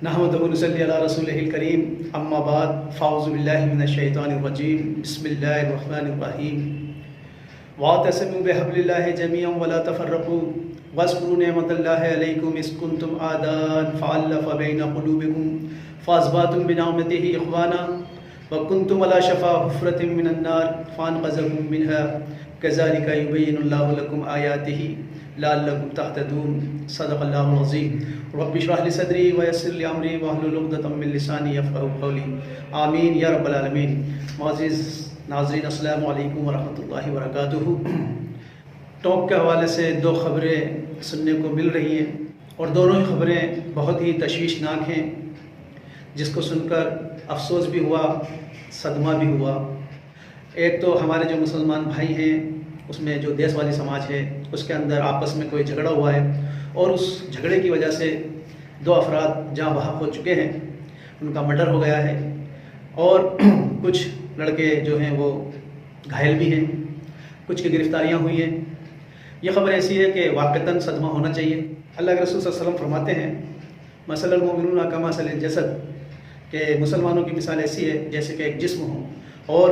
نحمدہ ونصلی علی رسولہ الکریم اما بعد فاعوذ باللہ من الشیطان الرجیم بسم اللہ الرحمن الرحیم واعتصموا بحبل اللہ جميعا ولا تفرقوا واذکروا نعمت اللہ علیکم اذ کنتم اعداء فالف بین قلوبکم فاصبحتم بنعمتہ اخوانا وکنتم علی شفا حفرۃ من النار فانقذکم منها کذالک یبین اللہ لکم آیاتہ لعلکم تہتدون صدق اللہ العظیم رب اشرح لی صدری ویسر لی امری واحلل عقدۃ من لسانی یفقہوا قولی آمین یا رب العالمین۔ معزز ناظرین السلام علیکم ورحمۃ اللہ وبرکاتہ۔ ٹوک کے حوالے سے دو خبریں سننے کو مل رہی ہیں اور دونوں ہی خبریں بہت ہی تشویشناک ہیں، جس کو سن کر افسوس بھی ہوا، صدمہ بھی ہوا۔ ایک تو ہمارے جو مسلمان بھائی ہیں اس میں جو دیس والی سماج ہے اس کے اندر آپس میں کوئی جھگڑا ہوا ہے اور اس جھگڑے کی وجہ سے دو افراد جاں بحق ہو چکے ہیں، ان کا مرڈر ہو گیا ہے اور کچھ لڑکے جو ہیں وہ گھائل بھی ہیں، کچھ کی گرفتاریاں ہوئی ہیں۔ یہ خبر ایسی ہے کہ واقعتاً صدمہ ہونا چاہیے۔ اللہ کے رسول صلی اللہ علیہ وسلم فرماتے ہیں مثل المؤمنون کمثل الجسد، کہ مسلمانوں کی مثال ایسی ہے جیسے کہ ایک جسم ہو، اور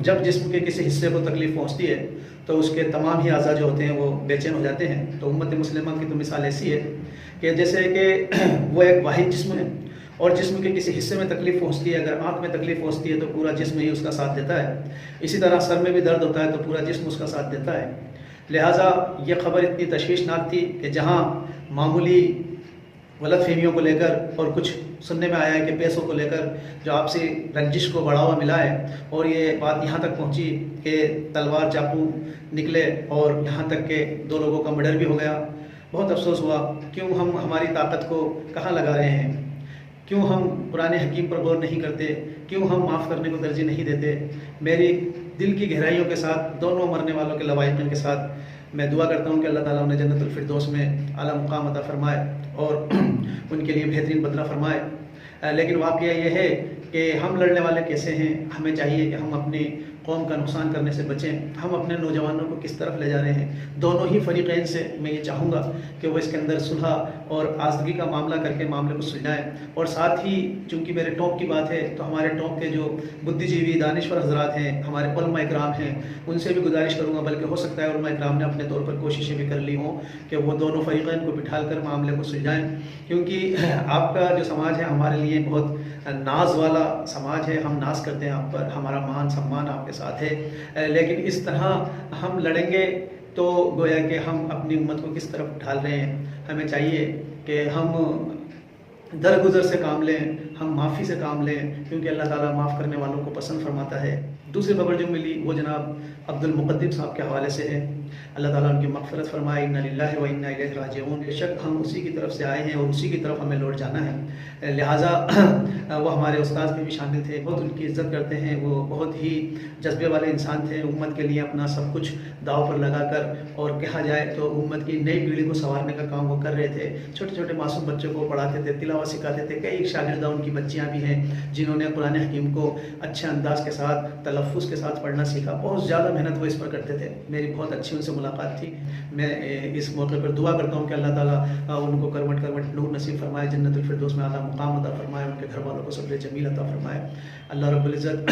جب جسم کے کسی حصے کو تکلیف پہنچتی ہے تو اس کے تمام ہی اعضاء جو ہوتے ہیں وہ بے چین ہو جاتے ہیں۔ تو امت مسلمہ کی تو مثال ایسی ہے کہ جیسے کہ وہ ایک واحد جسم ہے اور جسم کے کسی حصے میں تکلیف پہنچتی ہے، اگر آنکھ میں تکلیف پہنچتی ہے تو پورا جسم ہی اس کا ساتھ دیتا ہے، اسی طرح سر میں بھی درد ہوتا ہے تو پورا جسم اس کا ساتھ دیتا ہے۔ لہٰذا یہ خبر اتنی تشویشناک تھی کہ جہاں معمولی غلط فہمیوں کو لے کر اور کچھ سننے میں آیا ہے کہ پیسوں کو لے کر جو آپسی رنجش کو بڑھاوا ملا ہے، اور یہ بات یہاں تک پہنچی کہ تلوار چاقو نکلے اور یہاں تک کہ دو لوگوں کا مرڈر بھی ہو گیا۔ بہت افسوس ہوا، کیوں ہم ہماری طاقت کو کہاں لگا رہے ہیں، کیوں ہم قرآن حکیم پر غور نہیں کرتے، کیوں ہم معاف کرنے کو ترجیح نہیں دیتے۔ میری دل کی گہرائیوں کے ساتھ دونوں مرنے والوں کے لوائقین کے ساتھ میں دعا کرتا ہوں کہ اللہ تعالیٰ انہیں جنت الفردوس میں اعلیٰ مقام عطا فرمائے اور ان کے لیے بہترین بدلہ فرمائے۔ لیکن واقعہ یہ ہے کہ ہم لڑنے والے کیسے ہیں، ہمیں چاہیے کہ ہم اپنی قوم کا نقصان کرنے سے بچیں۔ ہم اپنے نوجوانوں کو کس طرف لے جا رہے ہیں، دونوں ہی فریقین سے میں یہ چاہوں گا کہ وہ اس کے اندر صلح اور آزادگی کا معاملہ کر کے معاملے کو سلجھائیں، اور ساتھ ہی چونکہ میرے ٹوک کی بات ہے تو ہمارے ٹوک کے جو بدھی جیوی دانشور حضرات ہیں، ہمارے علماء اکرام ہیں، ان سے بھی گزارش کروں گا، بلکہ ہو سکتا ہے علماء اکرام نے اپنے طور پر کوششیں بھی کر لی ہوں کہ وہ دونوں فریقین کو بٹھال کر معاملے کو سلجھائیں، کیونکہ آپ کا جو سماج ہے ہمارے لیے بہت ناز والا سماج ہے، ہم ناز کرتے ہیں آپ پر، ہمارا مان سمان آپ کے ساتھ ہے، لیکن اس طرح ہم لڑیں گے تو گویا کہ ہم اپنی امت کو کس طرف ڈھال رہے ہیں۔ ہمیں چاہیے کہ ہم درگزر سے کام لیں، ہم معافی سے کام لیں، کیونکہ اللہ تعالیٰ معاف کرنے والوں کو پسند فرماتا ہے۔ دوسری خبر جو ملی وہ جناب عبد المقدم صاحب کے حوالے سے ہے، اللہ تعالیٰ ان کی مغفرت فرمائے، انا للہ و انا الیہ راجعون۔ بے شک ہم اسی کی طرف سے آئے ہیں اور اسی کی طرف ہمیں لوٹ جانا ہے، لہٰذا وہ ہمارے استاد میں بھی شامل تھے، بہت ان کی عزت کرتے ہیں، وہ بہت ہی جذبے والے انسان تھے، امت کے لیے اپنا سب کچھ داؤ پر لگا کر، اور کہا جائے تو امت کی نئی پیڑھی کو سنوارنے کا کام وہ کر رہے تھے۔ چھوٹے چھوٹے معصوم بچوں کو پڑھاتے تھے، تلاوت سکھاتے تھے، کئی شاگردہ ان کی بچیاں بھی ہیں جنہوں نے قرآن حکیم کو اچھے انداز کے ساتھ تلفظ کے ساتھ پڑھنا سیکھا، بہت زیادہ محنت وہ اس پر کرتے تھے۔ میری بہت اچھی ان سے ملاقات تھی۔ میں اس موقع پر دعا کرتا ہوں کہ اللہ تعالیٰ ان کو کروٹ کروٹ نور نصیب فرمائے، جنت الفردوس میں اعلیٰ مقام عطا فرمائے، ان کے گھر والوں کو صبر جمیل عطا فرمائے، اللہ رب العزت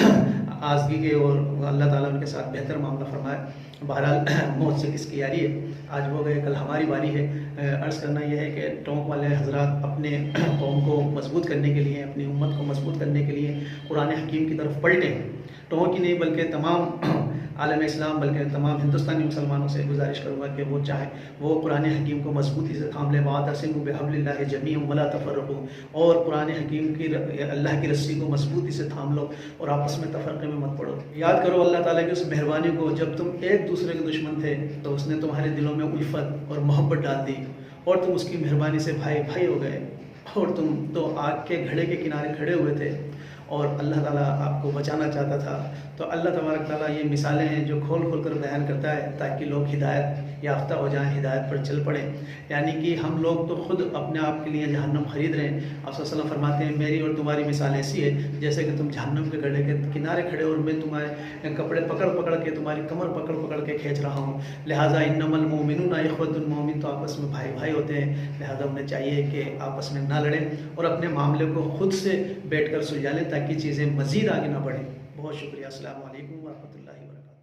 آزگی کے اور اللہ تعالیٰ ان کے ساتھ بہتر معاملہ فرمائے۔ بہرحال موت سے کس کی یاری ہے، آج وہ گئے کل ہماری باری ہے۔ عرض کرنا یہ ہے کہ ٹونک والے حضرات اپنے قوم کو مضبوط کرنے کے لیے، اپنی امت کو مضبوط کرنے کے لیے قرآن حکیم کی طرف پلٹیں، ٹونک ہی نہیں بلکہ تمام عالم اسلام، بلکہ تمام ہندوستانی مسلمانوں سے گزارش کروں گا کہ وہ چاہیں وہ قرآن حکیم کو مضبوطی سے تھام لیں، واعتصموا بحبل اللہ جميعا ولا تفرقوا، اور قرآن حکیم کی اللہ کی رسی کو مضبوطی سے تھام لو اور آپس میں تفرقے میں مت پڑو۔ یاد کرو اللہ تعالیٰ کی اس مہربانی کو، جب تم ایک دوسرے کے دشمن تھے تو اس نے تمہارے دلوں میں الفت اور محبت ڈال دی، اور تم اس کی مہربانی سے بھائی بھائی ہو گئے، اور تم تو آگ کے گھڑے کے کنارے کھڑے ہوئے تھے اور اللہ تعالیٰ آپ کو بچانا چاہتا تھا. تو اللہ تبارک تعالیٰ یہ مثالیں ہیں جو کھول کھول کر بیان کرتا ہے تاکہ لوگ ہدایت یافتہ ہو جائیں، ہدایت پر چل پڑیں. یعنی کہ ہم لوگ تو خود اپنے آپ کے لیے جہنم خرید رہے ہیں. آپ صلی اللہ علیہ وسلم فرماتے ہیں میری اور تمہاری مثال ایسی ہے جیسے کہ تم جہنم کے گڑھے کے کنارے کھڑے اور میں تمہارے کپڑے پکڑ پکڑ کے، تمہاری کمر پکڑ پکڑ کے کھینچ رہا ہوں. لہٰذا انما المؤمنون اخوۃ، مومن تو آپس میں بھائی بھائی ہوتے ہیں. لہٰذا انہیں چاہیے کہ آپس میں نہ لڑیں اور اپنے معاملے کو خود سے بیٹھ کر سلجھا لیں تاکہ چیزیں مزید آگے نہ بڑھیں. بہت شکریہ. السلام علیکم ورحمۃ اللہ وبرکاتہ.